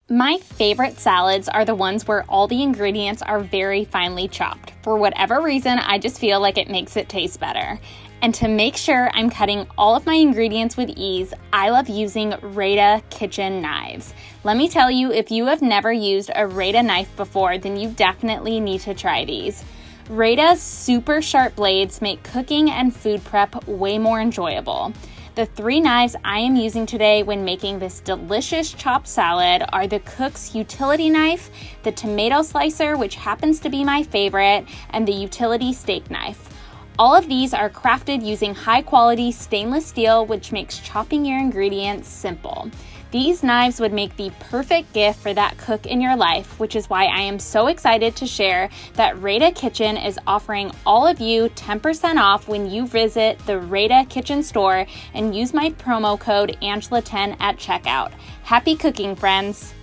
My favorite salads are the ones where all the ingredients are very finely chopped. For whatever reason, I just feel like it makes it taste better. And to make sure I'm cutting all of my ingredients with ease, I love using Rada kitchen knives. Let me tell you, if you have never used a Rada knife before, then you definitely need to try these. Rada's super sharp blades make cooking and food prep way more enjoyable. The 3 knives I am using today when making this delicious chopped salad are the Cook's utility knife, the tomato slicer, which happens to be my favorite, and the utility steak knife. All of these are crafted using high-quality stainless steel, which makes chopping your ingredients simple. These knives would make the perfect gift for that cook in your life, which is why I am so excited to share that Rada Kitchen is offering all of you 10% off when you visit the Rada Kitchen store and use my promo code Angela10 at checkout. Happy cooking, friends!